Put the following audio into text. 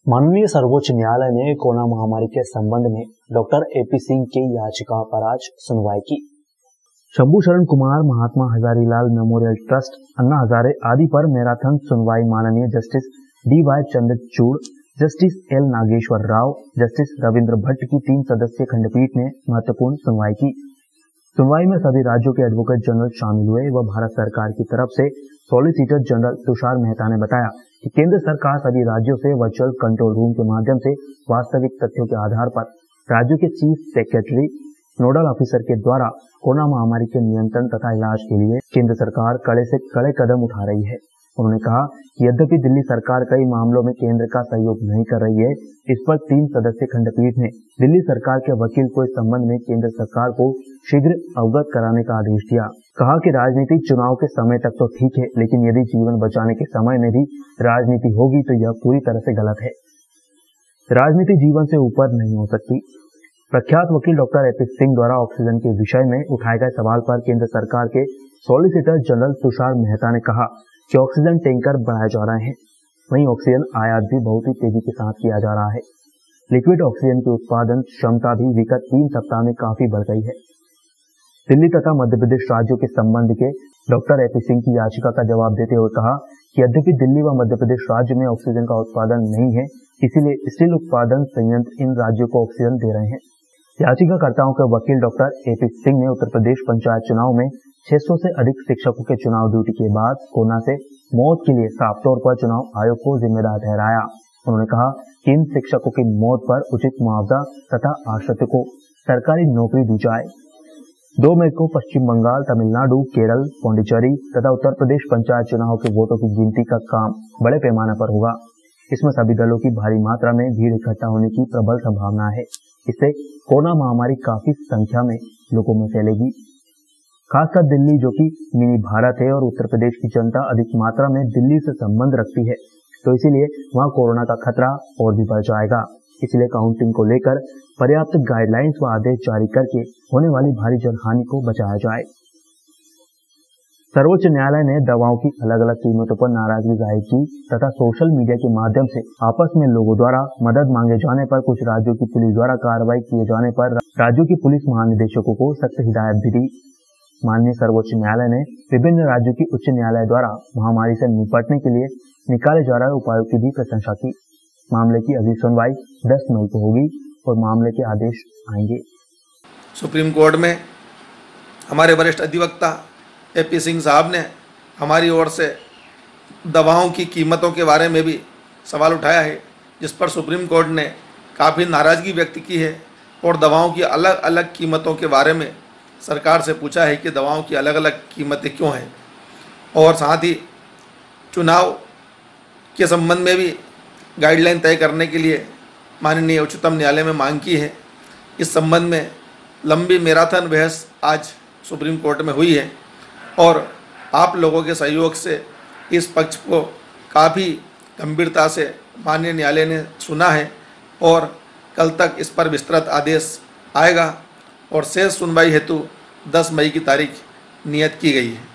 माननीय सर्वोच्च न्यायालय ने कोरोना महामारी के संबंध में डॉक्टर एपी सिंह की याचिका पर आज सुनवाई की। शंभू शरण कुमार, महात्मा हजारीलाल मेमोरियल ट्रस्ट, अन्ना हजारे आदि पर मैराथन सुनवाई माननीय justice D Y. Chandrachud, justice L. Nageshwar Rao, justice Ravindra Bhatt की 3 सदस्यीय खंडपीठ ने महत्वपूर्ण सुनवाई की। सुनवाई में सभी राज्यों के एडवोकेट जनरल शामिल हुए व भारत सरकार की तरफ से सॉलिसिटर जनरल तुषार मेहता ने बताया कि केंद्र सरकार सभी राज्यों से वर्चुअल कंट्रोल रूम के माध्यम से वास्तविक तथ्यों के आधार पर राज्यों के चीफ सेक्रेटरी, नोडल ऑफिसर के द्वारा कोरोना महामारी के नियंत्रण तथा इलाज के लिए केंद्र सरकार कड़े से कड़े कदम उठा रही है। उन्होंने कहा कि यद्यपि दिल्ली सरकार कई मामलों में केंद्र का सहयोग नहीं कर रही है, इस पर 3 सदस्यीय खंडपीठ ने दिल्ली सरकार के वकील को इस संबंध में केंद्र सरकार को शीघ्र अवगत कराने का आदेश दिया। कहा कि राजनीति चुनाव के समय तक तो ठीक है, लेकिन यदि जीवन बचाने के समय में भी राजनीति होगी तो यह पूरी तरह से गलत है। राजनीति जीवन से ऊपर नहीं हो सकती। प्रख्यात वकील डॉक्टर एपी सिंह द्वारा ऑक्सीजन के विषय में उठाए गए सवाल पर केंद्र सरकार के सॉलिसिटर जनरल तुषार मेहता ने कहा कि ऑक्सीजन टैंकर बढ़ाए जा रहे हैं, वहीं ऑक्सीजन आयात भी बहुत ही तेजी के साथ किया जा रहा है। लिक्विड ऑक्सीजन की उत्पादन क्षमता भी विगत 3 सप्ताह में काफी बढ़ गई है। दिल्ली तथा मध्य प्रदेश राज्यों के संबंध के डॉक्टर एपी सिंह की याचिका का जवाब देते हुए कहा कि यद्यपि दिल्ली व मध्य प्रदेश राज्य में ऑक्सीजन का उत्पादन नहीं है, इसीलिए स्टील उत्पादन संयंत्र इन राज्यों को ऑक्सीजन दे रहे हैं। याचिकाकर्ताओं के वकील डॉक्टर एपी सिंह ने उत्तर प्रदेश पंचायत चुनाव में 600 से अधिक शिक्षकों के चुनाव ड्यूटी के बाद कोरोना से मौत के लिए साफ तौर पर चुनाव आयोग को जिम्मेदार ठहराया। उन्होंने कहा कि इन शिक्षकों की मौत पर उचित मुआवजा तथा आश्रित को सरकारी नौकरी दी जाए। 2 मई को पश्चिम बंगाल, तमिलनाडु, केरल, पांडिचेरी तथा उत्तर प्रदेश पंचायत चुनाव के वोटों की गिनती का काम बड़े पैमाने पर होगा। इसमें सभी दलों की भारी मात्रा में भीड़ इकट्ठा होने की प्रबल संभावना है। इससे कोरोना महामारी काफी संख्या में लोगों में फैलेगी। खासकर दिल्ली, जो कि मिनी भारत है, और उत्तर प्रदेश की जनता अधिक मात्रा में दिल्ली से संबंध रखती है, तो इसीलिए वहां कोरोना का खतरा और भी बढ़ जाएगा। इसलिए काउंटिंग को लेकर पर्याप्त गाइडलाइंस व आदेश जारी करके होने वाली भारी जनहानि को बचाया जाए। सर्वोच्च न्यायालय ने दवाओं की अलग अलग कीमतों पर नाराजगी जाहिर की तथा सोशल मीडिया के माध्यम से आपस में लोगों द्वारा मदद मांगे जाने पर कुछ राज्यों की पुलिस द्वारा कार्रवाई किए जाने पर राज्यों की पुलिस महानिदेशकों को सख्त हिदायत भी दी। माननीय सर्वोच्च न्यायालय ने विभिन्न राज्यों की उच्च न्यायालय द्वारा महामारी से निपटने के लिए निकाले जा रहे उपायों की भी प्रशंसा की। मामले की अगली सुनवाई 10 मई को होगी और मामले के आदेश आएंगे। सुप्रीम कोर्ट में हमारे वरिष्ठ अधिवक्ता एपी सिंह साहब ने हमारी ओर से दवाओं की कीमतों के बारे में भी सवाल उठाया है, जिस पर सुप्रीम कोर्ट ने काफ़ी नाराज़गी व्यक्त की है और दवाओं की अलग अलग कीमतों के बारे में सरकार से पूछा है कि दवाओं की अलग अलग कीमतें क्यों हैं, और साथ ही चुनाव के संबंध में भी गाइडलाइन तय करने के लिए माननीय उच्चतम न्यायालय में मांग की है। इस संबंध में लंबी मैराथन बहस आज सुप्रीम कोर्ट में हुई है और आप लोगों के सहयोग से इस पक्ष को काफ़ी गंभीरता से माननीय न्यायालय ने सुना है और कल तक इस पर विस्तृत आदेश आएगा और शेष सुनवाई हेतु 10 मई की तारीख नियत की गई है।